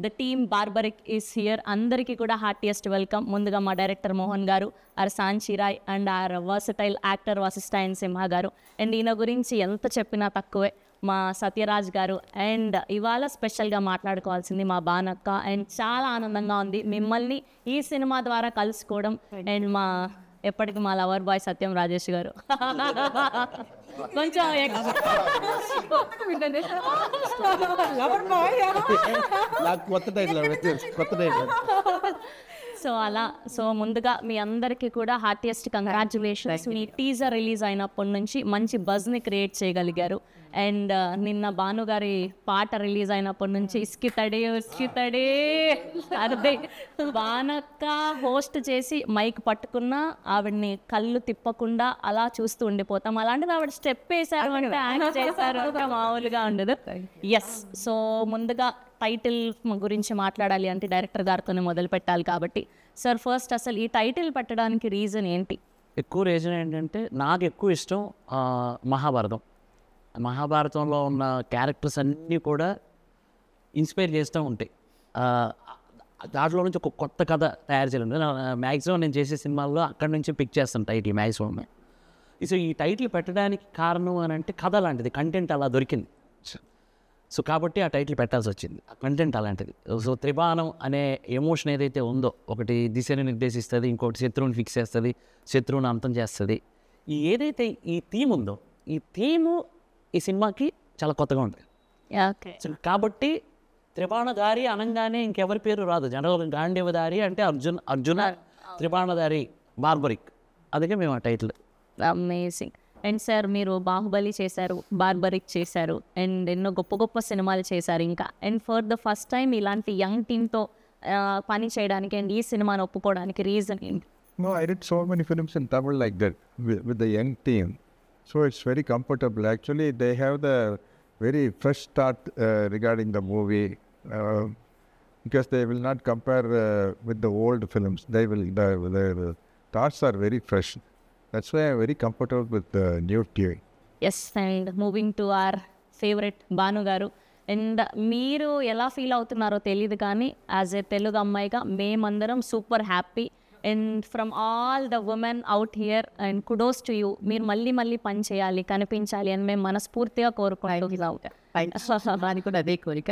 The team Barbarik is here. అందరికీ కూడా heartiest welcome. ముందుగా మా డైరెక్టర్ మోహన్ గారు, our Sanchi Roy and our versatile actor Vasishta N Simha గారు. అండ్ ఈయన గురించి ఎంత చెప్పినా తక్కువే, మా సత్యరాజ్ గారు. అండ్ ఇవాళ స్పెషల్గా మాట్లాడుకోవాల్సింది మా బానక్క. అండ్ చాలా ఆనందంగా ఉంది మిమ్మల్ని ఈ సినిమా ద్వారా కలుసుకోవడం. అండ్ మా ఎప్పటికి మా లవర్ బాయ్ సత్యం రాజేష్ గారు కొంచెం సో ముందుగా మీ అందరికీ కూడా హార్టియెస్ట్ కంగ్రాచులేషన్స్. మీ టీజర్ రిలీజ్ అయినప్పటి నుంచి మంచి బజ్ని క్రియేట్ చేయగలిగారు. అండ్ నిన్న భానుగారి పాట రిలీజ్ అయినప్పటి నుంచి ఇస్కితడే అదే బానక్క హోస్ట్ చేసి మైక్ పట్టుకున్నా ఆవిడ్ని కళ్ళు తిప్పకుండా అలా చూస్తూ ఉండిపోతాం. అలాంటిది ఆవిడ స్టెప్ వేశారు అంటే యాక్ట్ చేశారు అంటే మామూలుగా ఉండదు. ఎస్, సో ముందుగా టైటిల్ గురించి మాట్లాడాలి అంటే డైరెక్టర్ గారితోనే మొదలు పెట్టాలి కాబట్టి సార్, ఫస్ట్ అసలు ఈ టైటిల్ పెట్టడానికి రీజన్ ఏంటి? ఎక్కువ రీజన్ ఏంటంటే నాకు ఎక్కువ ఇష్టం మహాభారతంలో ఉన్న క్యారెక్టర్స్ అన్నీ కూడా ఇన్స్పైర్ చేస్తూ ఉంటాయి. దాంట్లో నుంచి ఒక కొత్త కథ తయారు చేయాలి. మ్యాక్సిమం నేను చేసే సినిమాల్లో అక్కడి నుంచి పిక్ చేస్తాను టైటిల్ మ్యాక్సిమం. సో ఈ టైటిల్ పెట్టడానికి కారణం అని అంటే కథ లాంటిది, కంటెంట్ అలా దొరికింది. సో కాబట్టి ఆ టైటిల్ పెట్టాల్సి వచ్చింది. ఆ కంటెంట్ అలాంటిది. సో త్రిబాణం అనే ఎమోషన్ ఏదైతే ఉందో, ఒకటి దిశని నిర్దేశిస్తుంది, ఇంకోటి శత్రువుని ఫిక్స్ చేస్తుంది, శత్రువుని అంతం చేస్తుంది. ఏదైతే ఈ థీమ్ ఉందో, ఈ థీము ఈ సినిమాకి చాలా కొత్తగా ఉంటుంది. సో కాబట్టి త్రిబాణధారి అనగానే ఇంకెవరి పేరు రాదు. జనరల్ గాంధీవధారి అంటే అర్జున త్రిబాణధారి బార్బరిక్, అందుకే మేము ఆ టైటిల్. అమేజింగ్. అండ్ సార్, మీరు బాహుబలి చేశారు, బార్బరిక్ చేశారు, అండ్ ఎన్నో గొప్ప గొప్ప సినిమాలు చేశారు ఇంకా. And for the first time ఇలాంటి యంగ్ టీమ్తో పని చేయడానికి అండ్ ఈ సినిమాను ఒప్పుకోవడానికి రీజన్ ఏంటి? No, I did so many films in Tamil like that with the young team. So it's very comfortable. Actually, they have the very fresh start regarding the movie because they will not compare with the old films. They will, the thoughts are very fresh. That's why I'm very comfortable with the new team. Yes, and moving to our favorite Bhanu గారు. And మీరు ఎలా feel అవుతున్నారో తెలియదు కానీ as a Telugu అమ్మాయిగా మేమందరం super happy. And from all the women out here and kudos to you. మీరు మళ్ళీ పని చేయాలి, కనిపించాలి అని మేము మనస్ఫూర్తిగా కోరుకుంటున్నాం. దానికి కూడా అదే కోరిక.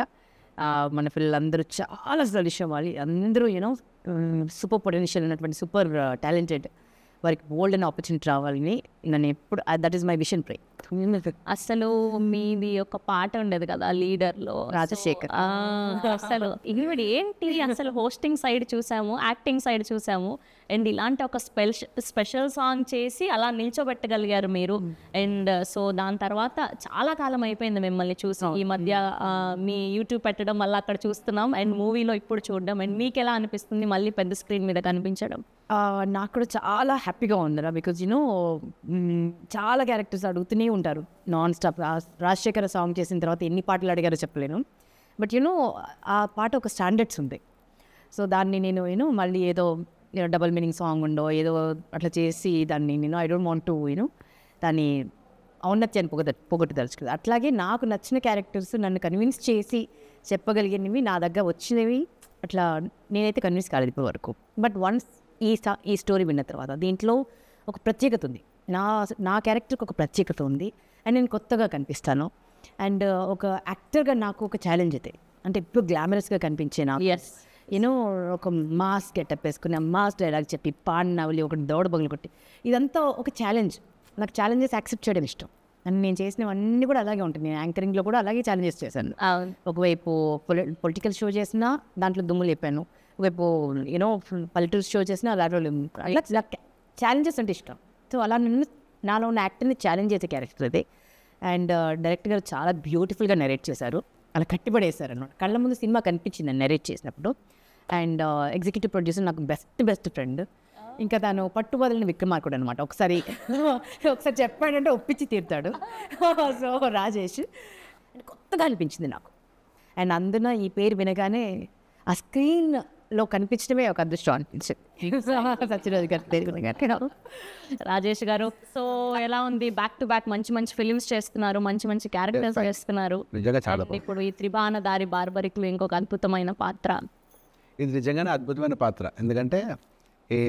మన పిల్లలందరూ చాలా సలిషం వాళ్ళు అందరూ యూనో సూపర్ పొటెన్షియల్ ఉన్నటువంటి సూపర్ టాలెంటెడ్, వారికి బోల్డ్ అండ్ ఆపర్చునిటీ రావాలని నేను ఎప్పుడు, దట్ ఈస్ మై విషన్ ప్రే. అసలు మీది ఒక పాట ఉండేది కదా లీడర్లో, రాజశేఖర్. అసలు ఈవిడ ఏంటి అసలు హోస్టింగ్ సైడ్ చూసాము, యాక్టింగ్ సైడ్ చూసాము, అండ్ ఇలాంటి ఒక స్పెషల్ సాంగ్ చేసి అలా నిల్చోబెట్టగలిగారు మీరు. అండ్ సో దాని తర్వాత చాలా కాలం అయిపోయింది మిమ్మల్ని చూసి. ఈ మధ్య మీ యూట్యూబ్ పెట్టడం వల్ల అక్కడ చూస్తున్నాం, అండ్ మూవీలో ఇప్పుడు చూడడం. అండ్ మీకు ఎలా అనిపిస్తుంది మళ్ళీ పెద్ద స్క్రీన్ మీద కనిపించడం? నాకు కూడా చాలా హ్యాపీగా ఉందిరా, బికాజ్ యూనో చాలా క్యారెక్టర్స్ అడుగుతూనే ఉంటారు నాన్ స్టాప్. రాజశేఖర సాంగ్ చేసిన తర్వాత ఎన్ని పాటలు అడిగారో చెప్పలేను, బట్ యూనో ఆ పాట ఒక స్టాండర్డ్స్ ఉంది. సో దాన్ని నేను మళ్ళీ ఏదో డబల్ మీనింగ్ సాంగ్ ఉండో ఏదో అట్లా చేసి దాన్ని ఐ డోంట్ వాంట్ టు దాన్ని ఔన్నత్యాన్ని పొగొట్టదలుచుకుంది. అట్లాగే నాకు నచ్చిన క్యారెక్టర్స్ నన్ను కన్విన్స్ చేసి చెప్పగలిగినవి నా దగ్గర వచ్చినవి, అట్లా నేనైతే కన్విన్స్ కాలేదు ఇప్పటి వరకు. బట్ వన్స్ ఈ స్టోరీ విన్న తర్వాత దీంట్లో ఒక ప్రత్యేకత ఉంది, నా క్యారెక్టర్కి ఒక ప్రత్యేకత ఉంది, అండ్ నేను కొత్తగా కనిపిస్తాను. అండ్ ఒక యాక్టర్గా నాకు ఒక ఛాలెంజ్ అయితే, అంటే ఇప్పుడు గ్లామరస్గా కనిపించే నాకు ఒక మాస్ గెటప్ వేసుకుని మాస్ డైలాగ్ చెప్పి పాడినవలి ఒకటి దౌడ బగులు కొట్టి, ఇదంతా ఒక ఛాలెంజ్. నాకు ఛాలెంజెస్ యాక్సెప్ట్ చేయడం ఇష్టం, అండ్ నేను చేసినవన్నీ కూడా అలాగే ఉంటుంది. నేను యాంకరింగ్లో కూడా అలాగే ఛాలెంజెస్ చేశాను. ఒకవైపు పొలిటికల్ షో చేసినా దాంట్లో దుమ్ములు చెప్పాను, ఒకవైపు పల్లెటూరు షో చేసినా అలా ఛాలెంజెస్ అంటే ఇష్టం. సో అలా నాలో ఉన్న యాక్టర్ని ఛాలెంజ్ చేసే క్యారెక్టర్ అది. అండ్ డైరెక్టర్ గారు చాలా బ్యూటిఫుల్గా నెరేట్ చేశారు, అలా కట్టిపడేశారు అన్నమాట. కళ్ళ ముందు సినిమా కనిపించింది నెరేట్ చేసినప్పుడు. అండ్ ఎగ్జిక్యూటివ్ ప్రొడ్యూసర్ నాకు బెస్ట్ ఫ్రెండ్, ఇంకా తను పట్టుబదలని విక్రమార్కుడు అనమాట. ఒకసారి చెప్పాడంటే ఒప్పించి తీరుతాడు. సో రాజేష్ కొత్తగా అనిపించింది నాకు. అండ్ అందున ఈ పేరు వినగానే ఆ స్క్రీన్ సినిమాలో కనిపించడమే ఒక అదృష్టం అనిపించింది సత్యరాజ్ గారు తెలుగు గారు. రాజేష్ గారు, సో ఎలా ఉంది? బ్యాక్ టు బ్యాక్ మంచి మంచి ఫిలిమ్స్ చేస్తున్నారు, మంచి మంచి క్యారెక్టర్స్ చేస్తున్నారు. నిజంగా చాలా And ఇప్పుడు ఈ త్రిబాణ దారి బార్బరిక్లో ఇంకొక అద్భుతమైన పాత్ర. ఇది నిజంగానే అద్భుతమైన పాత్ర. ఎందుకంటే ఈ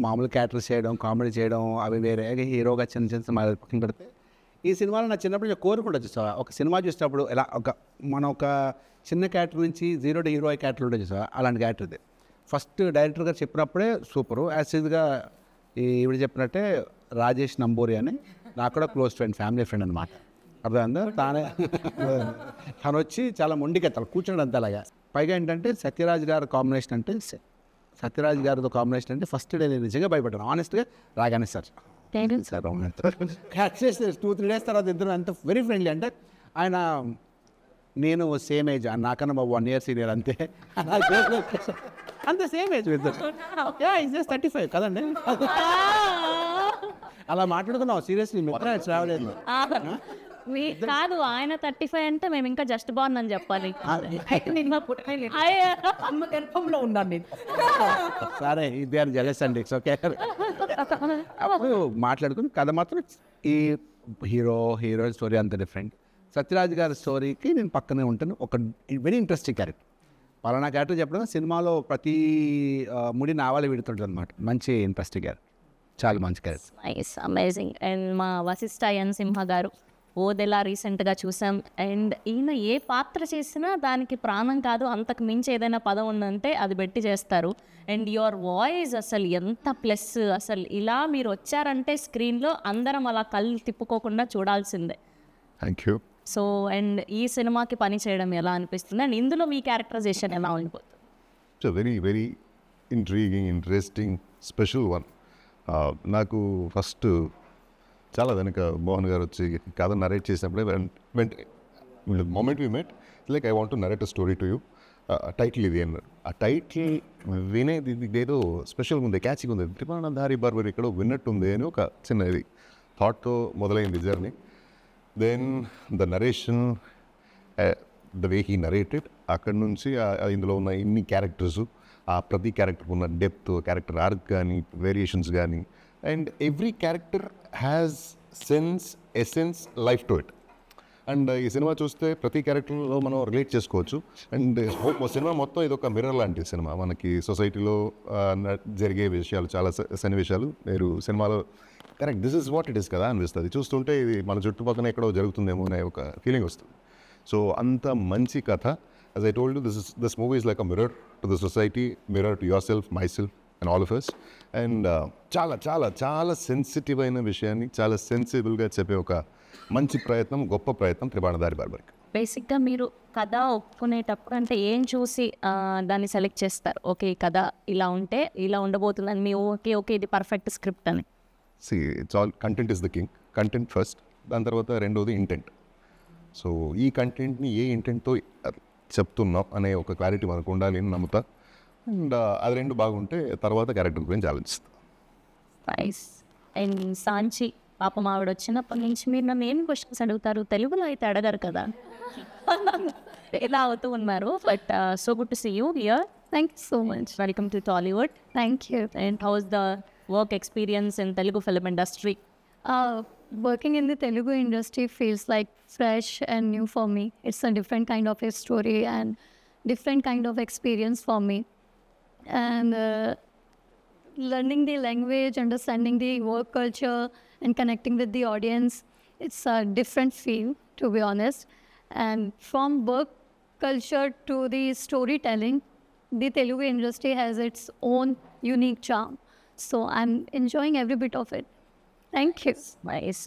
మామూలు క్యారెక్టర్స్ చేయడం, కామెడీ చేయడం అవి వేరే, హీరోగా చిన్న చిన్న సినిమాలు పక్కన పెడితే ఈ సినిమాలో నా చిన్నప్పుడు నేను కోరుకుంటా చూసావా, ఒక సినిమా చూసినప్పుడు ఎలా మనం ఒక చిన్న క్యారెక్టర్ నుంచి జీరో టు హీరో క్యారెక్టర్ ఉంటుంది చూసావా, అలాంటి క్యారెక్టర్ ఇది. ఫస్ట్ డైరెక్టర్ గారు చెప్పినప్పుడే సూపరు. యాసిడ్గా ఈవిడ చెప్పినట్టే రాజేష్ నంబూరి అని నాకు కూడా క్లోజ్ ఫ్రెండ్, ఫ్యామిలీ ఫ్రెండ్ అనమాట. అర్థమైందా? తను వచ్చి చాలా మొండికెత్తాలి, కూర్చోండి అంత అలాగా. పైగా ఏంటంటే సత్యరాజ్ గారి కాంబినేషన్ అంటే, సత్యరాజ్ గారితో కాంబినేషన్ అంటే ఫస్ట్ డే నేను నిజంగా భయపడ్డాను ఆనెస్ట్గా. రాగానే సార్ క్యాచ్ చేస్తే 2-3 days తర్వాత ఇద్దరు అంత వెరీ ఫ్రెండ్లీ. అంటే ఆయన నేను సేమ్ ఏజ్, నాకన్నా 1 year సీనియర్ అంతే, అంత సేమ్ ఏజ్ ఇద్దరు. జస్ట్ 35 కదండి. అలా మాట్లాడుకున్నావు సీరియస్లీ, రావలేదు. కాదు, ఆయన 35 అంటే మేము ఇంకా జస్ట్ బాగుంది అని చెప్పాలి. అమ్మ గర్భంలో ఉన్నాను నేను. సరే ఇది అని జలస్ అండి, ఇట్స్ ఓకే. అప్పుడు మాట్లాడుకుని కథ మాత్రం ఈ హీరోయిన్ స్టోరీ అంత డిఫరెంట్. సత్యరాజ్ గారి స్టోరీకి నేను పక్కనే ఉంటాను. ఒక వెరీ ఇంట్రెస్టింగ్ క్యారెక్టర్, పలానా క్యారెక్టర్ చెప్పడం సినిమాలో ప్రతి ముడి నావాలే విడుతుంటుంది అనమాట. మంచి ఇంట్రెస్టింగ్ క్యారెక్టర్, చాలా మంచి క్యారెక్టర్. Nice, amazing. అండ్ మా వశిష్ఠ ఎన్ సింహ గారు ఓదెలా రీసెంట్గా చూసాం. అండ్ ఈయన ఏ పాత్ర చేసినా దానికి ప్రాణం కాదు, అంతకు మించి ఏదైనా పదం ఉందంటే అది పెట్టి చేస్తారు. అండ్ యువర్ వాయిస్ అసలు ఎంత ప్లస్, అసలు ఇలా మీరు వచ్చారంటే స్క్రీన్లో అందరం అలా కళ్ళు తిప్పుకోకుండా చూడాల్సిందే. Thank you. సో అండ్ ఈ సినిమాకి పని చేయడం ఎలా అనిపిస్తుంది, అండ్ ఇందులో మీ క్యారెక్టరైజేషన్ ఎలా ఉండిపోతుంది? It's very very intriguing, interesting, special one. నాకు ఫస్ట్ చాలా వెనక మోహన్ గారు వచ్చి కథ నరేట్ చేసినప్పుడే వెంటనే moment we met like I want to narrate a story to you, title ఇది అన్నారు. ఆ టైటిల్ వినేది ఇదేదో స్పెషల్గా ఉంది, క్యాచ్గా ఉంది, త్రిబాణ దారి బార్బరి ఎక్కడో విన్నట్టుంది అని ఒక చిన్న ఇది థాట్తో మొదలైంది journey. Then the narration, the way he narrated, అక్కడి నుంచి ఇందులో ఉన్న ఇన్ని క్యారెక్టర్స్, ఆ ప్రతి క్యారెక్టర్ ఉన్న డెప్త్, క్యారెక్టర్ ఆర్క్ కానీ, వేరియేషన్స్ కానీ, and every character has sense, essence, life to it. And ఈ సినిమా చూస్తే ప్రతి క్యారెక్టర్లో మనం రిలేట్ చేసుకోవచ్చు. అండ్ సినిమా మొత్తం ఇది ఒక మిర్రర్ లాంటి సినిమా. మనకి సొసైటీలో జరిగే విషయాలు, చాలా సన్నివేశాలు మీరు సినిమాలో correct this is what it is కదా అనిపిస్తుంది. చూస్తుంటే ఇది మన చుట్టుపక్కల ఎక్కడో జరుగుతుందేమో అనే ఒక ఫీలింగ్ వస్తుంది. సో అంత మంచి కథ. As I told you, this movie is like a mirror to the society, mirror to yourself, myself, and all of us. And చాలా చాలా చాలా సెన్సిటివ్ అయిన విషయాన్ని చాలా సెన్సిబుల్గా చెప్పే ఒక మంచి ప్రయత్నం, గొప్ప ప్రయత్నం త్రిబాణ దారి బార్బరికి. బేసిక్గా మీరు కథ ఒప్పుకునేటప్పుడు అంటే ఏం చూసి దాన్ని సెలెక్ట్ చేస్తారు? ఓకే, ఈ కథ ఇలా ఉంటే ఇలా ఉండబోతుందని మీ ఓకే ఇది పర్ఫెక్ట్ స్క్రిప్ట్ అని. See, it's all content is the king. Content first. దాని తర్వాత రెండోది ఇంటెంట్. సో ఈ కంటెంట్ని ఏ ఇంటెంట్తో చెప్తున్నాం అనే ఒక క్లారిటీ మనకు ఉండాలి అని నమ్ముతా. అండ్ అది రెండు బాగుంటే తర్వాత క్యారెక్టర్ గురించి ఆలోచిస్తాం. నైస్. అండ్ సాంచి పాపం ఆవిడ వచ్చినప్పటి నుంచి మీరు నన్ను ఏం క్వశ్చన్స్ అడుగుతారు, తెలుగులో అయితే అడగారు కదా, ఎలా అవుతూ ఉన్నారు. But so good to see you here. Thank you so much. Welcome to Tollywood. Thank you. And how's the work experience in Telugu film industry? Working in the Telugu industry feels like fresh and new for me. It's a different kind of a story and different kind of experience for me. And learning the language, understanding the work culture and connecting with the audience, it's a different feel, to be honest. And from work culture to the storytelling, the Telugu industry has its own unique charm. So I'm enjoying every bit of it. Thank you. Nice.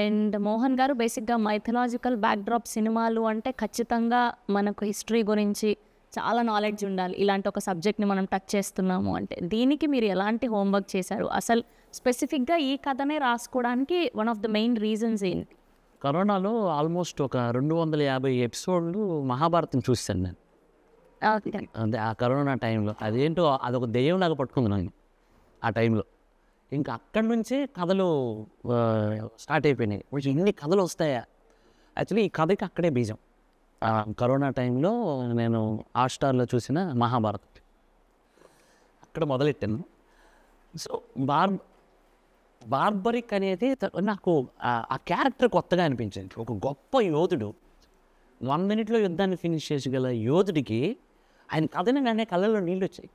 And Mohan గారు, బేసిక్గా mythological backdrop సినిమాలు అంటే ఖచ్చితంగా మనకు history గురించి చాలా knowledge ఉండాలి. ఇలాంటి ఒక సబ్జెక్ట్ని మనం టచ్ చేస్తున్నాము అంటే దీనికి మీరు ఎలాంటి హోంవర్క్ చేశారు? అసలు స్పెసిఫిక్గా ఈ కథనే రాసుకోవడానికి one of the main reasons ఏంటి? కరోనాలో ఆల్మోస్ట్ ఒక 250 ఎపిసోడ్లు మహాభారతం చూస్తాను నేను. అంటే ఆ కరోనా టైంలో అదేంటో అదొక దెయ్యంలాగా పట్టుకుంది నాకు ఆ టైంలో. ఇంకా అక్కడి నుంచే కథలు స్టార్ట్ అయిపోయినాయి. ఇన్ని కథలు వస్తాయా? యాక్చువల్లీ ఈ కథకి అక్కడే బీజం. కరోనా టైంలో నేను హాట్‌స్టార్లో చూసిన మహాభారతం. అక్కడ మొదలెట్టాను. సో బార్బరిక్ అనేది నాకు ఆ క్యారెక్టర్ కొత్తగా అనిపించింది. ఒక గొప్ప యోధుడు 1 minute యుద్ధాన్ని ఫినిష్ చేసగల యోధుడికి ఆయన కథనగానే కళ్ళల్లో నీళ్ళు వచ్చాయి.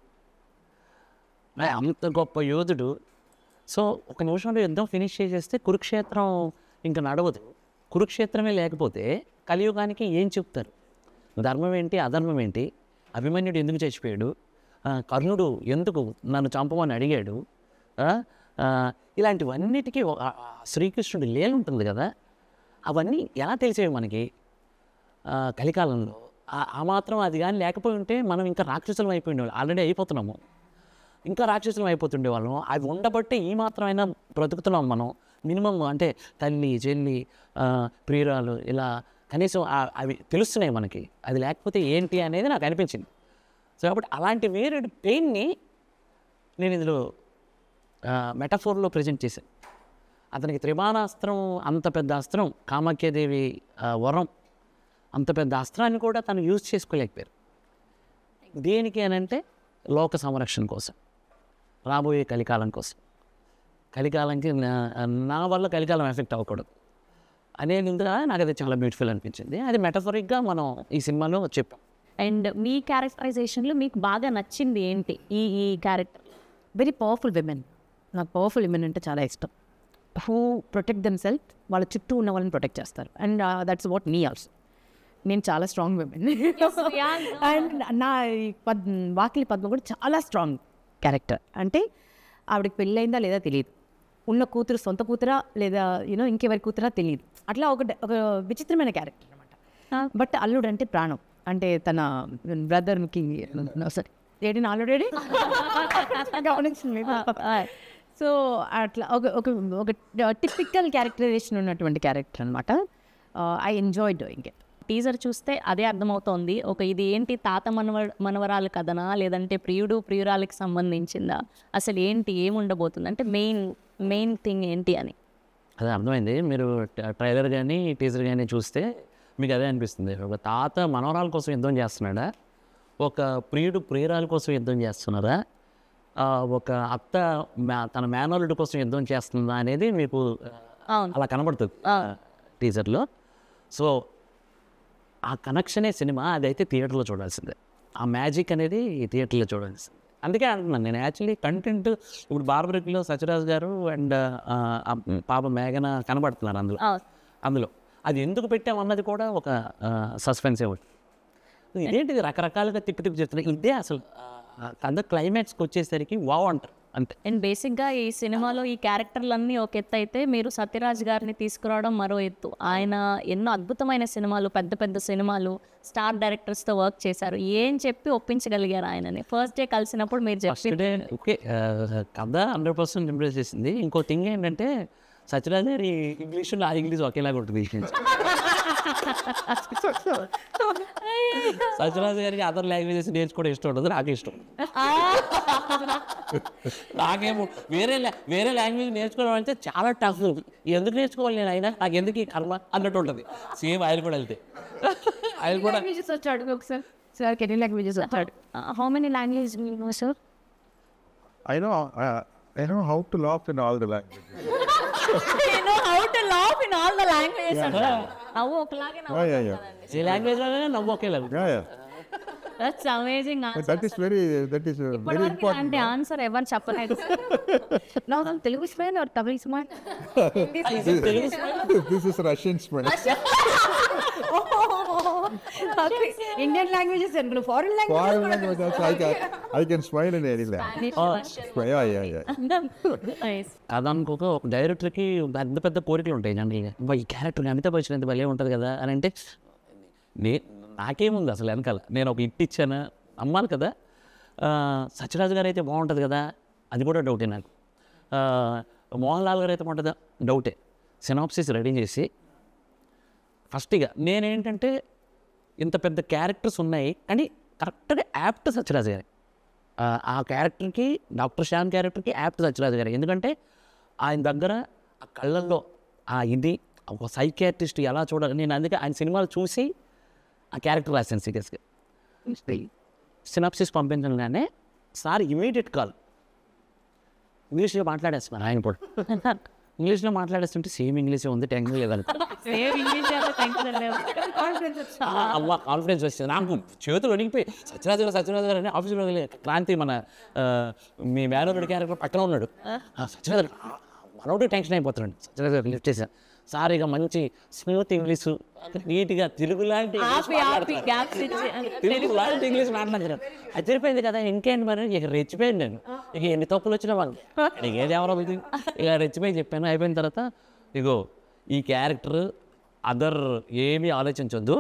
అంత గొప్ప యోధుడు. సో ఒక నిమిషంలో యుద్ధం ఫినిష్ చేసేస్తే కురుక్షేత్రం ఇంకా నడవదు. కురుక్షేత్రమే లేకపోతే కలియుగానికి ఏం చెప్తారు? ధర్మం ఏంటి, అధర్మం ఏంటి, అభిమన్యుడు ఎందుకు చచ్చిపోయాడు, కర్ణుడు ఎందుకు నన్ను చంపమని అడిగాడు, ఇలాంటివన్నిటికీ శ్రీకృష్ణుడి లీల ఉంటుంది కదా, అవన్నీ ఎలా తెలిసేవి మనకి కలికాలంలో? ఆ మాత్రం అది కానీ లేకపోయి ఉంటే మనం ఇంకా రాక్షసులం అయిపోయిండేవాళ్ళం. ఆల్రెడీ అయిపోతున్నాము, ఇంకా రాక్షసులం అయిపోతుండేవాళ్ళం. అవి ఉండబట్టే ఈ మాత్రమైనా బ్రతుకుతున్నాం మనం. మినిమం అంటే తల్లి, చెల్లి, ప్రియురాలు, ఇలా కనీసం అవి తెలుస్తున్నాయి మనకి. అది లేకపోతే ఏంటి అనేది నాకు అనిపించింది. సో కాబట్టి అలాంటి వేరే పెయిన్ని నేను ఇందులో మెటఫోర్లో ప్రజెంట్ చేశాను. అతనికి త్రిబాణాస్త్రం, అంత పెద్ద అస్త్రం, కామాఖ్యాదేవి వరం, అంత పెద్ద అస్త్రాన్ని కూడా తను యూజ్ చేసుకోలేకపోయారు. దేనికి అని అంటే లోక సంరక్షణ కోసం, రాబోయే కలికాలం కోసం. కలికాలంకి నా వల్ల కలికాలం ఎఫెక్ట్ అవ్వకూడదు అనేది నాకు అది చాలా బ్యూటిఫుల్ అనిపించింది. అది మెటఫరిక్గా మనం ఈ సినిమాలో చెప్పాం. అండ్ మీ క్యారెక్టరైజేషన్లో మీకు బాగా నచ్చింది ఏంటి ఈ క్యారెక్టర్? Very powerful women. నాకు పవర్ఫుల్ విమెన్ అంటే చాలా ఇష్టం. హూ ప్రొటెక్ట్ దెమ్ సెల్ఫ్, వాళ్ళ చుట్టూ ఉన్న వాళ్ళని ప్రొటెక్ట్ చేస్తారు. And that's what me also. నేను చాలా స్ట్రాంగ్ విమెన్. అండ్ నా వాకిలి పద్మ కూడా చాలా స్ట్రాంగ్ క్యారెక్టర్. అంటే ఆవిడకి పెళ్ళయిందా లేదా తెలియదు, ఉన్న కూతురు సొంత కూతురా లేదా ఇంకెవరి కూతురా తెలియదు. అట్లా ఒక విచిత్రమైన క్యారెక్టర్ అనమాట. బట్ అల్లుడు అంటే ప్రాణం. అంటే తన బ్రదర్కి సరే ఏడి ఆల్రెడీ గమనించింది. సో అట్లా ఒక టిపికల్ క్యారెక్టరైజేషన్ ఉన్నటువంటి క్యారెక్టర్ అనమాట. I enjoy doing it. Teaser చూస్తే అదే అర్థమవుతోంది. ఇది ఏంటి, తాత మనవరాలు కథనా లేదంటే ప్రియుడు ప్రియురాలకి సంబంధించిందా, అసలు ఏంటి, ఏముండబోతుంది అంటే మెయిన్ థింగ్ ఏంటి అని అదే అర్థమైంది. మీరు ట్రైలర్ కానీ టీజర్ కానీ చూస్తే మీకు అదే అనిపిస్తుంది. ఒక తాత మనవరాల కోసం యుద్ధం చేస్తున్నాడా, ఒక ప్రియుడు ప్రియురాల కోసం యుద్ధం చేస్తున్నారా, ఒక అత్త తన మేనల్లుడి కోసం యుద్ధం చేస్తుందా అనేది మీకు అలా కనబడుతుంది టీజర్లో. సో ఆ కనెక్షనే సినిమా. అదైతే థియేటర్లో చూడాల్సిందే. ఆ మ్యాజిక్ అనేది థియేటర్లో చూడాల్సిందే. అందుకే అంటున్నాను నేను యాక్చువల్లీ కంటెంట్. ఇప్పుడు బార్బరిక్లో సత్యరాజ్ గారు అండ్ పాప మేఘన కనబడుతున్నారు అందులో. అది ఎందుకు పెట్టామన్నది కూడా ఒక సస్పెన్సే ఉంటుంది. ఇదేంటిది రకరకాలుగా తిప్పి చెప్తున్నారు. ఇదే అసలు కథ క్లైమాక్స్కి వచ్చేసరికి వావ్ అంటారు అంతే. అండ్ బేసిక్గా ఈ సినిమాలో ఈ క్యారెక్టర్లన్నీ ఒక ఎత్తు అయితే, మీరు సత్యరాజ్ గారిని తీసుకురావడం మరో ఎత్తు. ఆయన ఎన్నో అద్భుతమైన సినిమాలు, పెద్ద పెద్ద సినిమాలు, స్టార్ డైరెక్టర్స్తో వర్క్ చేశారు. ఏం చెప్పి ఒప్పించగలిగారు ఆయనని? ఫస్ట్ డే కలిసినప్పుడు మీరు చెప్పి ఓకే కథ 100% ఇంప్రెస్ చేసింది. ఇంకో థింగ్ ఏంటంటే సత్యరాజ్ గారి ఇంగ్లీషు నా ఇంగ్లీష్ ఒకేలాగా ఉంటుంది. సత్యరాజ్ గారికి అదర్ లాంగ్వేజెస్ నేర్చుకోవడం ఇష్టం ఉండదు, నాకు ఇష్టం. నాకేమో వేరే లాంగ్వేజ్ నేర్చుకోవడం అంటే చాలా టఫ్. ఎందుకు నేర్చుకోవాలి నేను, అయినా నాకు ఎందుకు ఈ కర్మ అన్నట్టు ఉంటుంది. సేమ్ ఆయన కూడా వెళ్తే ఆయన కూడా వచ్చాడు ఒకసారి. సార్ ఎన్ని లాంగ్వేజెస్ వచ్చాడు? How many language sir? I know how to laugh in all the languages. నవ్వు ఒకలాగే ఏ లాంగ్వేజ్లోనే నవ్వు ఒకేలాగా. Yeah. That's amazing. But that is very important. అంటే ఆన్సర్ ఎవరు చెప్పలేదు. నాకు Telugu smile are Tamil smile? This is Russian smile. Indian languages అనుకున్నా, foreign Foreign language also I can smile in any language. Yeah. అది అనుకోక ఒక డైరెక్టర్కి పెద్ద పెద్ద కోరికలు ఉంటాయి జనరల్గా. ఈ క్యారెక్టర్ అమితాబ్ బచ్చన్ ఎంత భలే ఉంటుంది కదా అని అంటే, నాకేముంది అసలు వెనకాల, నేను ఒక ఇట్ ఇచ్చాను అమ్మాలి కదా. సత్యరాజ్ గారు అయితే బాగుంటుంది కదా, అది కూడా డౌటే నాకు. మోహన్ లాల్ గారు అయితే బాగుంటుందా, డౌటే. సినాప్సిస్ రెడీ చేసి ఫస్ట్గా నేనేంటంటే ఇంత పెద్ద క్యారెక్టర్స్ ఉన్నాయి కానీ కరెక్ట్గా యాప్ట్ సత్యరాజ్ గారి. ఆ క్యారెక్టర్కి, డాక్టర్ శ్యామ్ క్యారెక్టర్కి యాప్ట్ సత్యరాజ్ గారు. ఎందుకంటే ఆయన దగ్గర ఆ కళ్ళల్లో ఇది ఒక సైకియాట్రిస్ట్ ఎలా చూడాలి, నేను అందుకే ఆయన సినిమాలు చూసి ఆ క్యారెక్టర్ రాశాను సీరియస్గా. సినాప్సిస్ పంపించగానే సార్ ఇమీడియట్ కాల్, ఇంగ్లీష్లో మాట్లాడేస్తున్నారు ఆయన కూడా. ఇంగ్లీష్లో మాట్లాడేస్తుంటే సేమ్ ఇంగ్లీషే ఉంది, టెన్షన్ లేదని అమ్మ కాన్ఫిడెన్స్ వచ్చింది నాకు. చేతులు వణిగిపోయి సత్యరాజు గారు అని ఆఫీస్లో క్రాంతి మన మీ మేనరుడి క్యారెక్టర్ పక్కన ఉన్నాడు. సత్యరాజు మనోడు టెన్షన్ అయిపోతున్నాడు. సత్యరాజు గారు లిఫ్ట్ చేశారు. సార్ ఇక మంచి స్మూత్ ఇంగ్లీషు, నీట్గా తెలుగు లాంటి ఇంగ్లీష్ మాట్లాడారు. అది తెలిపోయింది కదా, ఇంకేంటి మరి ఇక రెచ్చిపోయింది నేను. ఇక ఎన్ని తప్పులు వచ్చినా వాళ్ళు ఇక ఏది ఎవరో ఇక రెచ్చిపోయి చెప్పాను. అయిపోయిన తర్వాత ఇగో ఈ క్యారెక్టర్ అదర్ ఏమీ ఆలోచించొద్దు,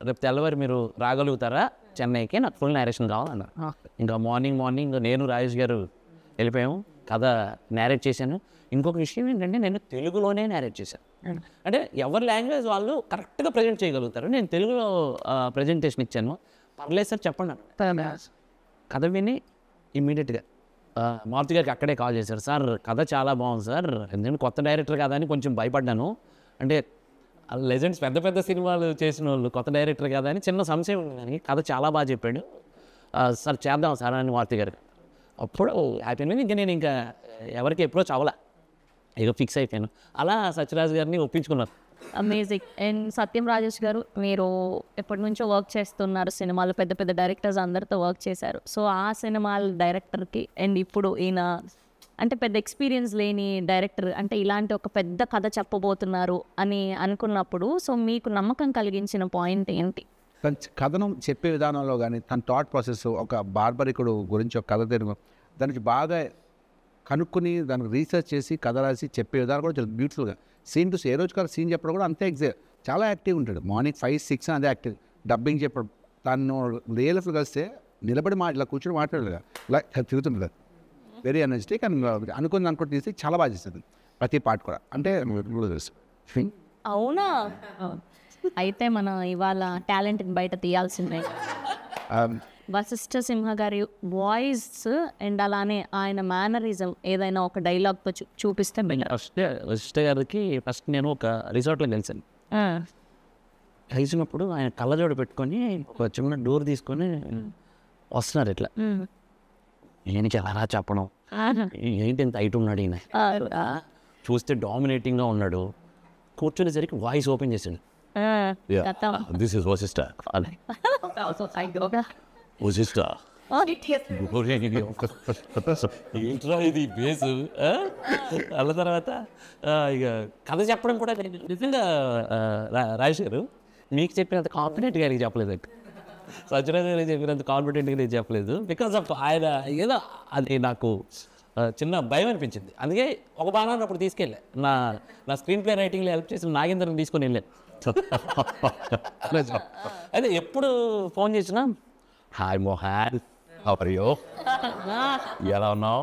రేపు తెల్లవారు మీరు రాగలుగుతారా చెన్నైకి, నాకు ఫుల్ నేరేషన్ కావాలన్నారు. ఇంకా మార్నింగ్ నేను రాజేష్ గారు వెళ్ళిపోయాము, కథ నేరేట్ చేశాను. ఇంకొక విషయం ఏంటంటే నేను తెలుగులోనే నేరేట్ చేశాను. అంటే ఎవరి లాంగ్వేజ్ వాళ్ళు కరెక్ట్గా ప్రజెంట్ చేయగలుగుతారు. నేను తెలుగులో ప్రజెంటేషన్ ఇచ్చాను. పర్లేదు సార్ చెప్పండి అన్న. కథ విని ఇమ్మీడియట్గా మారుతి గారికి అక్కడే కాల్ చేశారు. సార్ కథ చాలా బాగుంది సార్, ఎందుకంటే కొత్త డైరెక్టర్ కదా అని కొంచెం భయపడ్డాను. అంటే లెజెండ్స్ పెద్ద సినిమాలు చేసిన వాళ్ళు కొత్త డైరెక్టర్ కదా అని చిన్న సంశయం ఉంది, కానీ కథ చాలా బాగా చెప్పాడు సార్, చేద్దాం సార్ అని మారుతి గారు. అప్పుడు హ్యాపీ అయింది. ఇంకా నేను ఇంకా ఎవరికి ఎప్పుడో చావలా, ఇక ఫిక్స్ అయిపోయాను. అలా సత్యరాజు గారిని ఒప్పించుకున్నారు. అమేజింగ్. అండ్ సత్యం రాజేష్ గారు, మీరు ఎప్పటి నుంచో వర్క్ చేస్తున్నారు సినిమాలు, పెద్ద డైరెక్టర్స్ అందరితో వర్క్ చేశారు. సో ఆ సినిమాల డైరెక్టర్కి అండ్ ఇప్పుడు ఈయన అంటే పెద్ద ఎక్స్పీరియన్స్ లేని డైరెక్టర్, అంటే ఇలాంటి ఒక పెద్ద కథ చెప్పబోతున్నారు అని అనుకున్నప్పుడు సో మీకు నమ్మకం కలిగించిన పాయింట్ ఏంటి? తన కథనం చెప్పే విధానంలో కానీ తన థాట్ ప్రాసెస్, ఒక బార్బరికుడు గురించి ఒక కథ తిరుగు దానికి బాగా కనుక్కొని దానికి రీసెర్చ్ చేసి కథ రాసి చెప్పే విధానం కూడా చాలా బ్యూటిఫుల్గా. సీన్ టు ఏ రోజు కాదు సీన్ చెప్పడం కూడా అంతే చాలా యాక్టివ్ ఉంటాడు. మార్నింగ్ 5-6 అదే యాక్టివ్. డబ్బింగ్ చెప్పడం, తను రియల్ లైఫ్లో కలిస్తే నిలబడి ఇలా కూర్చొని మాట్లాడలేదు, ఇలా తిరుగుతుంది. వెరీ ఎనర్జెటిక్ అండ్ అనుకుని తీసి చాలా బాగా చేస్తుంది ప్రతి పార్ట్ కూడా. అంటే అవునా? అయితే మనం ఇవాళ టాలెంట్ బయట తీయాల్సిందే. వశిష్ఠ సింహ గారి వాయిస్ అండ్ అలానే ఆయన మేనరిజం ఏదైనా ఒక డైలాగ్తో చూపిస్తే వశిష్ఠ గారికి ఫస్ట్ నేను ఒక రిసార్ట్లో కలిసాను. కలిసినప్పుడు ఆయన కళ్ళజోడు పెట్టుకొని ఒక చిన్న డోర్ తీసుకొని వస్తున్నారు. ఇట్లా నేను ఎలా చెప్పడం, ఏంటి ఇంత హైట్ ఉన్నాడు ఈయన, చూస్తే డామినేటింగ్గా ఉన్నాడు. కూర్చునేసరికి వాయిస్ ఓపెన్ చేసాడు, దిస్ ఇస్ వశిష్ఠ అని. వశిష్ఠ ఏంట్రా ఇది బేసు. అన్న తర్వాత ఇక కథ చెప్పడం కూడా నిజంగా రాజేష్ గారు మీకు చెప్పినంత కాన్ఫిడెంట్గా నేను చెప్పలేదు, సత్యరాజు గారు చెప్పినంత కాన్ఫిడెంట్గా నేను చెప్పలేదు. బికాస్ ఆఫ్ ఆయన ఏదో అది నాకు చిన్న భయం అనిపించింది. అందుకే ఒక బాణాన్ని అప్పుడు తీసుకెళ్ళా, నా స్క్రీన్ ప్లే రైటింగ్లో హెల్ప్ చేసిన నాగేంద్రని తీసుకొని వెళ్ళాను. అయితే ఎప్పుడు ఫోన్ చేసినా hi Mohan, how are you, ఎలా ఉన్నావు,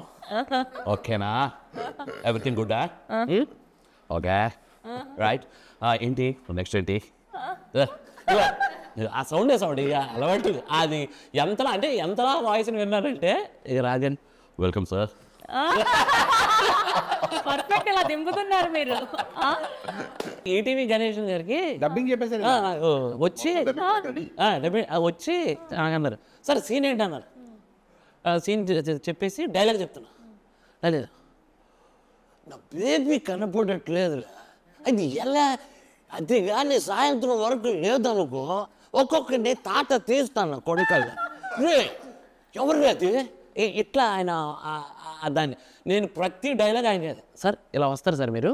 ఓకేనా, ఎవ్రీథింగ్ గుడ్డా, ఓకే రైట్, ఏంటి నెక్స్ట్ ఏంటి, ఆ సౌండ్ ఇక అలవాటు. అది ఎంతలా వాయిస్ని విన్నారంటే ఇక రాజన్ వెల్కమ్ సార్, పర్ఫెక్ట్ ఇలా దింపుతున్నారు మీరు. ఈటీవీ గణేష్ గారికి డబ్బింగ్ చెప్పేసారు వచ్చి అన్నారు, సార్ సీన్ ఏంటి అన్నారు. సీన్ చెప్పేసి డైలాగ్ చెప్తున్నా, లేదు నా బేబీ కనపడట్లేదు, అది ఎలా, అది కానీ సాయంత్రం వరకు లేదనుకో ఒక్కొక్కరిని తాట తీస్తాను కొడుకల్లా, ఎవరు అది ఇట్లా ఆయన దాన్ని నేను ప్రతి డైలాగ్ ఆయన సార్ ఇలా వస్తారు సార్, మీరు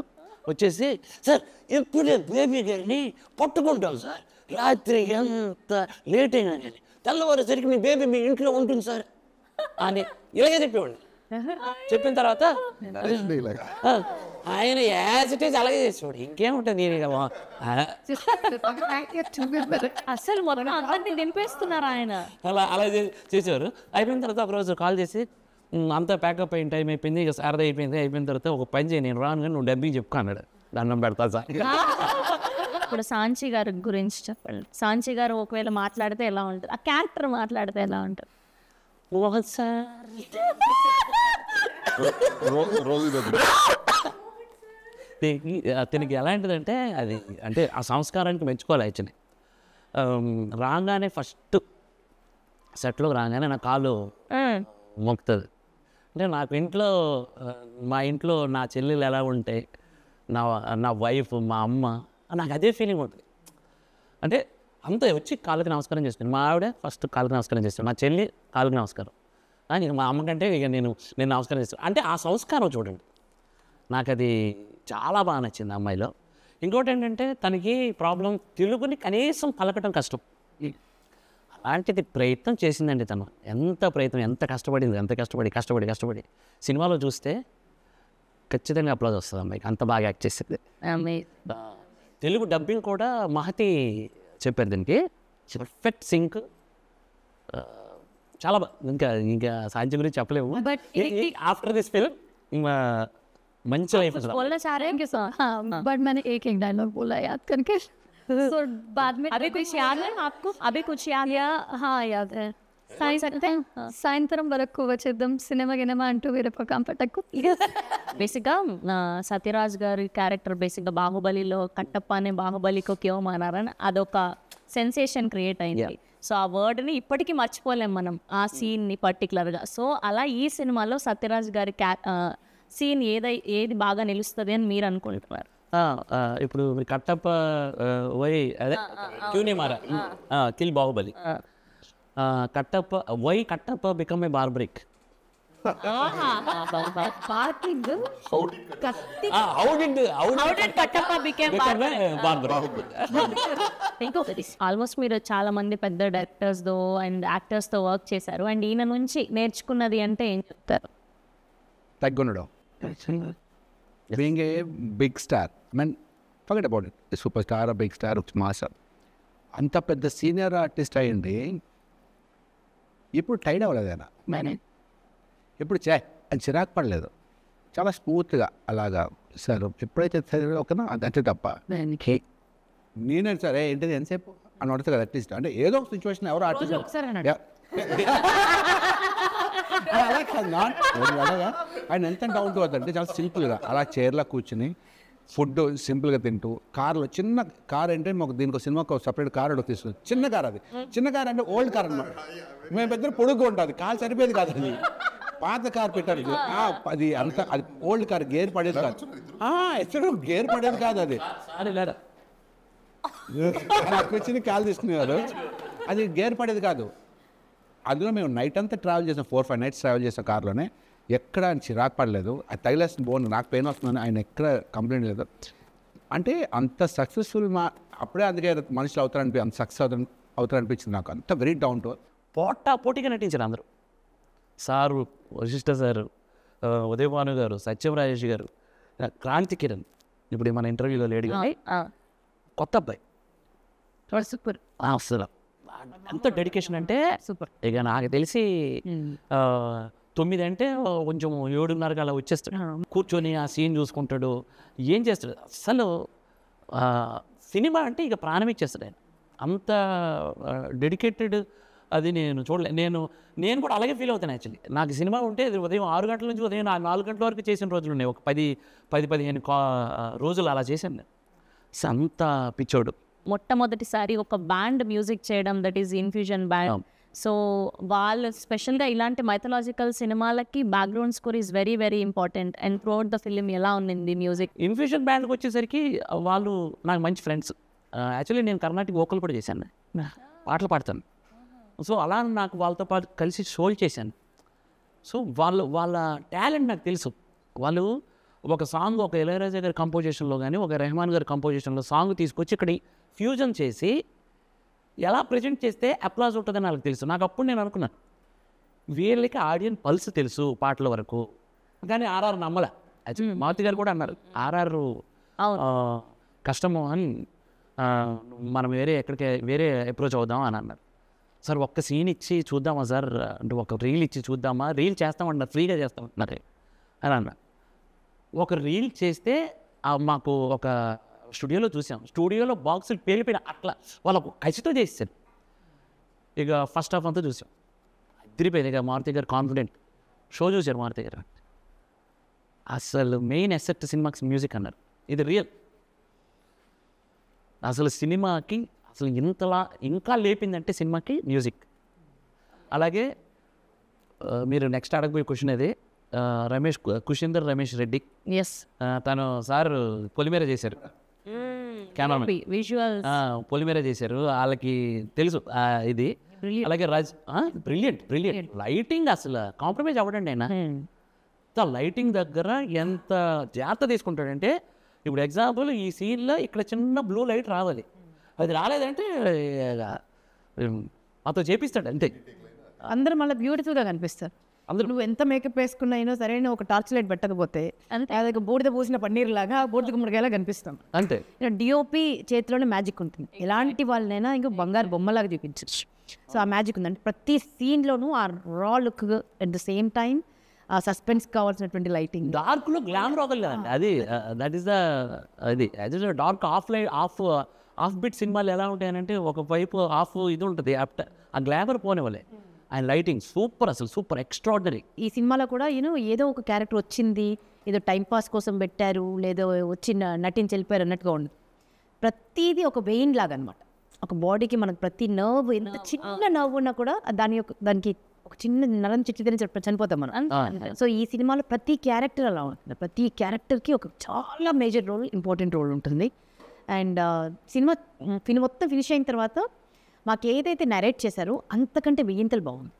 వచ్చేసి సార్ ఎప్పుడే బేబీ గారిని పట్టుకుంటాం సార్, రాత్రి ఎంత లేట్ అయినా కానీ తెల్లవారేసరికి మీ బేబీ మీ ఇంట్లో ఉంటుంది సార్ అని ఇలాగే చెప్పేవాడిని. చెప్పిన తర్వాత ఆయన యాజిటేజ్ అలాగే చేసేవాడు, ఇంకేముంటుంది నేను అసలు మొత్తం అందరినీ దింపేస్తున్నారు ఆయన. అలా చేసేవారు. అయిపోయిన తర్వాత ఒకరోజు కాల్ చేసి అంతా ప్యాకప్ అయిన టైం అయిపోయింది, ఇక సారదా అయిపోయిన తర్వాత ఒక పని చేయి, నేను రాను కానీ నువ్వు డబ్బింగ్ చెప్పుకో అన్నాడు. దండం పెడతా సార్. ఇప్పుడు సాంచి గారి గురించి చెప్పండి. సాంచి గారు ఒకవేళ మాట్లాడితే ఎలా ఉంటుంది, ఆ క్యారెక్టర్ మాట్లాడితే ఎలా ఉంటుంది? అతనికి ఎలాంటిదంటే అది అంటే ఆ సంస్కారానికి మెచ్చుకోవాలి. యాక్చువల్లీ రాగానే ఫస్ట్ సెట్లోకి రాగానే నా కాలు మొక్కుతుంది. అంటే నాకు ఇంట్లో మా ఇంట్లో నా చెల్లెలు ఎలా ఉంటే నా నా వైఫ్ మా అమ్మ నాకు అదే ఫీలింగ్ ఉంటుంది. అంటే అంత వచ్చి కాళ్ళకి నమస్కారం చేస్తాను. మా ఆవిడ ఫస్ట్ కాళ్ళకి నమస్కారం చేస్తాను, మా చెల్లి కాళ్ళకి నమస్కారం, ఇక మా అమ్మకంటే ఇక నేను నమస్కారం చేస్తాను. అంటే ఆ సంస్కారం చూడండి, నాకు అది చాలా బాగా నచ్చింది అమ్మాయిలో. ఇంకోటి ఏంటంటే తనకి ప్రాబ్లం తెలుగుని కనీసం పలకటం కష్టం. అలాంటిది ప్రయత్నం చేసిందండి తను. ఎంత ప్రయత్నం, ఎంత కష్టపడింది, ఎంత కష్టపడి సినిమాలో చూస్తే ఖచ్చితంగా అప్లాజ్ వస్తుంది అమ్మాయికి, అంత బాగా యాక్ట్ చేసింది. తెలుగు డబ్బింగ్ కూడా మహతి చెప్పారు దీనికి, పర్ఫెక్ట్ సింక్, చాలా బాగా. ఇంకా సాహిత్యం గురించి చెప్పలేము. ఆఫ్టర్ దిస్ ఫిల్మ్ మంచి లైఫ్. बोलना चाह रहे हैं कि हाँ, बट मैंने एक डायलॉग बोला याद करके, so बाद में अभी कुछ याद है आपको? अभी कुछ याद? या हाँ याद है. సాయంత్రం వరకు వచ్చేద్దాం సినిమా గినిమా అంటూ వేరే ప్రోగ్రామ్ పెట్టకు. బేసిక్గా సత్యరాజ్ గారి క్యారెక్టర్ బేసిక్గా బాహుబలిలో కట్టప్ప అనే బాహుబలికి క్యో మానారని అదొక సెన్సేషన్ క్రియేట్ అయింది. సో ఆ వర్డ్ని ఇప్పటికీ మర్చిపోలేం మనం, ఆ సీన్ని పర్టికులర్గా. సో అలా ఈ సినిమాలో సత్యరాజ్ గారి సీన్ ఏది బాగా నిలుస్తుంది అని మీరు అనుకుంటున్నారు? ఇప్పుడు కట్టప్ప వై అదే క్యూనే మారా kill Baahubali, Kattappa become a Barbarik. Almost మీరు చాలా మంది పెద్ద డైరెక్టర్స్తో అండ్ యాక్టర్స్తో వర్క్ చేశారు, అండ్ ఈయన నుంచి నేర్చుకున్నది అంటే ఏం చెప్తారు? తగ్గుండడం, being a big star, I mean forget about it, super star, big star, master, అంత పెద్ద సీనియర్ ఆర్టిస్ట్ అయ్యింది. ఇప్పుడు టైడ్ అవ్వలేదు ఆయన, ఇప్పుడు అని చిరాకు పడలేదు, చాలా స్మూత్గా అలాగా సార్ ఎప్పుడైతే ఒకనా అంతే తప్ప నేనే సరే ఏంటిది ఎంతసేపు అని అడుగుతా కదా అట్లీస్ట్. అంటే ఏదో ఒక సిచ్యువేషన్ ఎవరో ఆర్టిస్ట్ అలా కాదు, అలాగా ఆయన ఎంత డౌన్ టు అర్త్ అంటే చాలా సింపుల్గా అలా చైర్లో కూర్చుని ఫుడ్ సింపుల్గా తింటూ, కార్లో చిన్న కార్ అంటే మాకు దీనికి సినిమాకు సపరేట్ కార్ అడుగు తీసుకుని, చిన్న కార్, అది చిన్న కార్ అంటే ఓల్డ్ కార్ అనమాట, మేము పెద్ద పొడుగు ఉంటుంది, కార్ సరిపోయేది కాదు, అది పాత కార్ పెట్టారు, అది అంత అది ఓల్డ్ కార్, గేర్ పడేది కాదు, ఎక్కడ గేర్ పడేది కాదు, అది నాకు వచ్చింది కాల్ తీసుకునేవారు, అది గేర్ పడేది కాదు. అందులో మేము నైట్ అంతా ట్రావెల్ చేసాం, 4-5 nights ట్రావెల్ చేసాం కార్లోనే, ఎక్కడ ఆయన చిరాకు పడలేదు. అది తగిలేసిన బోన్ నాకు పెయిన్ వస్తుందని ఆయన ఎక్కడ కంప్లైంట్ లేదు. అంటే అంత సక్సెస్ఫుల్ అప్పుడే అందుకే మనుషులు అంత సక్సెస్ అవుతారనిపించింది నాకు. అంత వెరీ డౌన్ టు పోటీగా నటించారు అందరూ. సారు, వశిష్ఠ సారు, ఉదయభాను గారు, సత్యం రాజేష్ గారు, క్రాంతి కిరణ్, ఇప్పుడు మన ఇంటర్వ్యూలో లేడీగా కొత్త అబ్బాయి, సూపర్. అసలు ఎంత డెడికేషన్ అంటే సూపర్. ఇక నాకు తెలిసి 9 అంటే కొంచెం 7:30 అలా వచ్చేస్తాడు, కూర్చొని ఆ సీన్ చూసుకుంటాడు, ఏం చేస్తాడు అసలు. సినిమా అంటే ఇక ప్రాణం ఇచ్చేస్తాడు ఆయన, అంత డెడికేటెడ్. అది నేను చూడలేదు, నేను కూడా అలాగే ఫీల్ అవుతాను యాక్చువల్లీ. నాకు సినిమా ఉంటే ఉదయం 6 గంటల నుంచి ఉదయం 4 గంటల వరకు చేసిన రోజులు ఉన్నాయి, ఒక 10-15 రోజులు అలా చేశాను నేను. అంత పిచ్చోడు. మొట్టమొదటిసారి ఒక బ్యాండ్ మ్యూజిక్ చేయడం, that is infusion band. So వాళ్ళు స్పెషల్గా ఇలాంటి మైథలాజికల్ సినిమాలకి background score is very very important. And throughout the film ఎలా ఉంది మ్యూజిక్? ఇన్ఫ్యూజన్ బ్యాండ్కి వచ్చేసరికి వాళ్ళు నాకు మంచి ఫ్రెండ్స్. యాక్చువల్లీ నేను కర్ణాటక వోకల్ కూడా చేశాను, పాటలు పాడతాను. సో అలా నాకు వాళ్ళతో పాటు కలిసి షోలు చేశాను. సో వాళ్ళ టాలెంట్ నాకు తెలుసు. వాళ్ళు ఒక సాంగ్, ఒక ఇళయరాజా గారి కంపోజిషన్లో కానీ, ఒక రెహమాన్ గారి కంపోజిషన్లో సాంగ్ తీసుకొచ్చి ఇక్కడ ఫ్యూజన్ చేసి ఎలా ప్రజెంట్ చేస్తే అప్లాజ్ ఉంటుందని నాకు తెలుసు. నాకు అప్పుడు నేను అనుకున్నాను వీళ్ళకి ఆడియన్స్ పల్స్ తెలుసు పాటల వరకు, కానీ ఆర్ఆర్ నమ్మలే. యాక్చువల్లీ మారుతి గారు కూడా అన్నారు ఆర్ఆర్ కష్టము అని, మనం వేరే అప్రోచ్ అవుదాం అని అన్నారు. సార్ ఒక్క సీన్ ఇచ్చి చూద్దామా సార్ అంటే, ఒక రీల్ ఇచ్చి చూద్దామా, రీల్ చేస్తామన్నారు, ఫ్రీగా చేస్తామన్నారు అని అన్నారు. ఒక రీల్ చేస్తే మాకు ఒక స్టూడియోలో చూసాం, స్టూడియోలో బాక్సులు పేలిపోయిన అట్లా వాళ్ళకు కసితో చేస్తారు. ఇక ఫస్ట్ హాఫ్ అంతా చూసాం, అదిరిపోయింది. ఇక మారుతి గారు కాన్ఫిడెంట్ షో చూశారు మారుతి గారు. అసలు మెయిన్ అసెట్ సినిమాకి మ్యూజిక్ అన్నారు, ఇది రియల్. అసలు సినిమాకి అసలు ఇంతలా ఇంకా లేపిందంటే సినిమాకి మ్యూజిక్. అలాగే మీరు నెక్స్ట్ అడగబోయే క్వశ్చన్ అది కుషిందర్ రమేష్ రెడ్డి. ఎస్, తను సార్ పొలిమేర చేశారు, కెనాన్ విజువల్ పొలిమేర చేశారు, వాళ్ళకి తెలుసు ఇది. అలాగే బ్రిలియంట్ లైటింగ్, అసలు కాంప్రమైజ్ అవ్వడండి ఆయన. లైటింగ్ దగ్గర ఎంత జాగ్రత్త తీసుకుంటాడంటే, ఇప్పుడు ఎగ్జాంపుల్ ఈ సీన్లో ఇక్కడ చిన్న బ్లూ లైట్ రావాలి, అది రాలేదంటే మాతో చేపిస్తాడు అంతే. అందరూ మళ్ళీ బ్యూటిఫుల్గా కనిపిస్తారు. అందరూ నువ్వు ఎంత మేకప్ వేసుకున్నా అయినా సరైన ఒక టార్చ్ లైట్ పెట్టకపోతే అది బూడిద పూసిన పన్నీర్ లాగా బూడిద గుమ్మడికాయలా కనిపిస్తాం అంతే. డిఓపి చేతిలోనే మ్యాజిక్ ఉంటుంది. ఎలాంటి వాళ్ళనైనా ఇంకా బంగారు బొమ్మలాగా చూపించచ్చు. సో ఆ మ్యాజిక్ ఉందంటే ప్రతి సీన్లోనూ ఆ రా look at the same time ఆ సస్పెన్స్ కావాల్సినటువంటి లైటింగ్. డార్క్లో గ్లామర్ ఒకలేదండి, అది దట్ ఈస్ ద అది డార్క్ ఆఫ్ బిట్ సినిమాలు ఎలా ఉంటాయనంటే ఒకవైపు ఆఫ్ ఇది ఉంటుంది, ఆ గ్లామర్ పోనివ్వలే. అండ్ లైటింగ్ సూపర్, అసలు సూపర్ ఎక్స్ట్రాడినరీ. ఈ సినిమాలో కూడా ఏదో ఒక క్యారెక్టర్ వచ్చింది, ఏదో టైంపాస్ కోసం పెట్టారు, లేదో వచ్చి నటించి వెళ్ళిపోయారు అన్నట్టుగా ఉండదు. ప్రతిదీ ఒక వెయిన్ లాగా అనమాట. ఒక బాడీకి మనకు ప్రతి నర్వ్, ఎంత చిన్న నర్వ్ ఉన్నా కూడా దానికి ఒక చిన్న నరం చిట్టితేనే చనిపోతాం మనం. సో ఈ సినిమాలో ప్రతి క్యారెక్టర్ అలా ఉంటుంది. ప్రతి క్యారెక్టర్కి ఒక చాలా మేజర్ రోల్, ఇంపార్టెంట్ రోల్ ఉంటుంది. అండ్ సినిమా మొత్తం ఫినిష్ అయిన తర్వాత మాకు ఏదైతే నరేట్ చేశారో అంతకంటే వెయ్యింతలు బాగుంది,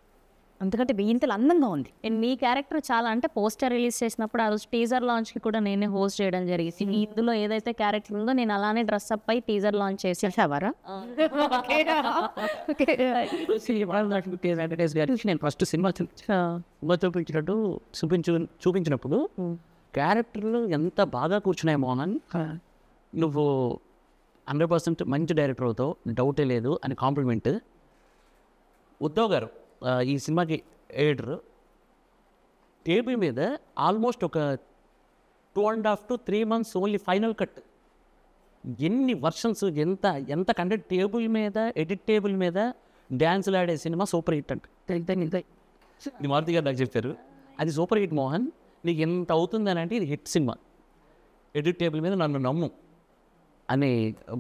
అంతకంటే వెయ్యింతలు అందంగా ఉంది. అండ్ మీ క్యారెక్టర్ చాలా అంటే పోస్టర్ రిలీజ్ చేసినప్పుడు ఆ రోజు టీజర్ లాంచ్కి కూడా నేనే హోస్ట్ చేయడం జరిగింది. ఇందులో ఏదైతే క్యారెక్టర్ ఉందో నేను అలానే డ్రెస్అప్ అయి టీజర్ లాంచ్ చేసేవారా. నేను ఫస్ట్ సినిమా చూపించినప్పుడు క్యారెక్టర్లు ఎంత బాగా కూర్చున్నాయి మోహన్, నువ్వు 100% మంచి డైరెక్టర్ అవుతావు, డౌటే లేదు అని కాంప్లిమెంట్. ఉద్ధవ్ గారు ఈ సినిమాకి ఎడిటర్, టేబుల్ మీద ఆల్మోస్ట్ ఒక 2.5 to 3 months only final cut. ఎన్ని వర్షన్స్, ఎంత కంటే టేబుల్ మీద, ఎడిట్ టేబుల్ మీద డ్యాన్సులు ఆడే సినిమా సూపర్ హిట్ అంటే మారుతి గారు నాకు చెప్పారు, అది సూపర్ హిట్ మోహన్, నీకు ఎంత అవుతుందని అంటే ఇది హిట్ సినిమా, ఎడిట్ టేబుల్ మీద నన్ను నమ్ము అని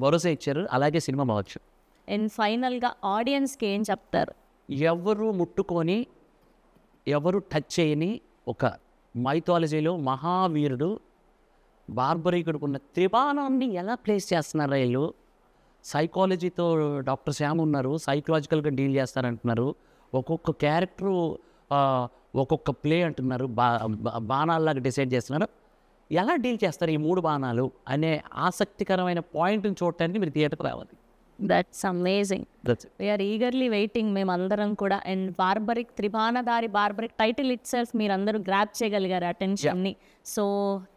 భరోసా ఇచ్చారు. అలాగే సినిమా బావచ్చు. అండ్ ఫైనల్గా ఆడియన్స్కి ఏం చెప్తారు? ఎవరు ముట్టుకొని ఎవరు టచ్ చేయని ఒక మైథాలజీలో మహావీరుడు బార్బరీకుడికి ఉన్న త్రిబాణాన్ని ఎలా ప్లేస్ చేస్తున్నారు వీళ్ళు. సైకాలజీతో డాక్టర్ శ్యామ్ ఉన్నారు, సైకలాజికల్గా డీల్ చేస్తారంటున్నారు. ఒక్కొక్క క్యారెక్టరు ఒక్కొక్క ప్లే అంటున్నారు, బాణాల్లాగా డిసైడ్ చేస్తున్నారు. ఎలా డీల్ చేస్తారు ఈ 3 బాణాలు అనే ఆసక్తికరమైన పాయింట్ని చూడటానికి మీరు థియేటర్కి రావాలి. That's amazing. We're eagerly waiting మేమందరం కూడా. అండ్ బార్బరిక్, త్రిబాణధారి బార్బరిక్ టైటిల్ ఇట్ సెల్ఫ్ మీరందరూ గ్రాప్ చేయగలిగారు అటెన్షన్ని. సో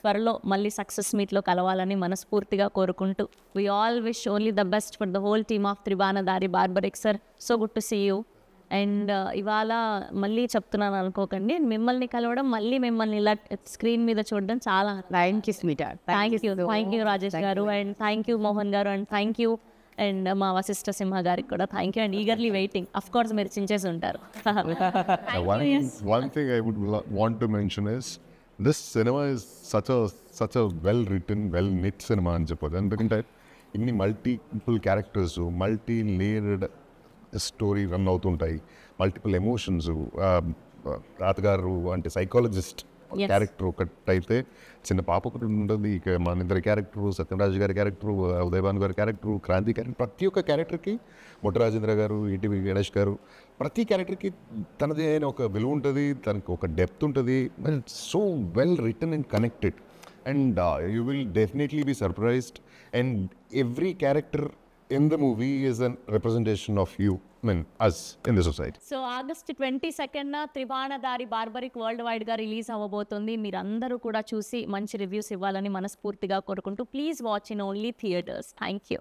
త్వరలో మళ్ళీ సక్సెస్ మీట్లో కలవాలని మనస్ఫూర్తిగా కోరుకుంటూ we all wish only the best for the whole team of Tribanadhari Barbarik sir. So good to see you. And ఇవాళ మళ్ళీ చెప్తున్నాను అనుకోకండి, మిమ్మల్ని కలవడం, మళ్ళీ మిమ్మల్ని ఇలా స్క్రీన్ మీద చూడడం చాలా థ్యాంక్ యూ రాజేష్ గారు, అండ్ థ్యాంక్ యూ మోహన్ గారు, అండ్ థ్యాంక్ యూ అండ్ మా వశిష్ఠ సింహ గారికి కూడా thank you. And eagerly waiting, of course మీరు చించేసి ఉంటారు. One thing I would want to mention is this cinema is such a well written, well knit cinema అని చెప్పదు. ఎందుకంటే ఇన్ని multiple characters, multi layered story run అవుతుంటాయి, multiple emotions. తాతగారు అంటే psychologist character ఒకటైతే, చిన్న పాప ఒకటి ఉంటుంది, ఇక మన ఇద్దరి క్యారెక్టరు, సత్యరాజు గారి క్యారెక్టరు, ఉదయభాను గారి క్యారెక్టరు, క్రాంతి క్యారెక్టర్, ప్రతి ఒక్క క్యారెక్టర్కి, మొట్టరాజేంద్ర గారు, ఈటీవీ గణేష్ గారు, ప్రతి క్యారెక్టర్కి తనది అయిన ఒక విలువ ఉంటుంది, తనకు ఒక డెప్త్ ఉంటుంది. So well written and connected, and you will definitely be surprised. And every character in the movie is a representation of you, us in the society. So August 22nd త్రిబాణధారి barbaric world వైడ్గా release అవ్వబోతుంది. మీరందరూ కూడా చూసి మంచి reviews ఇవ్వాలని మనస్ఫూర్తిగా కోరుకుంటూ please watch in only theatres. Thank you.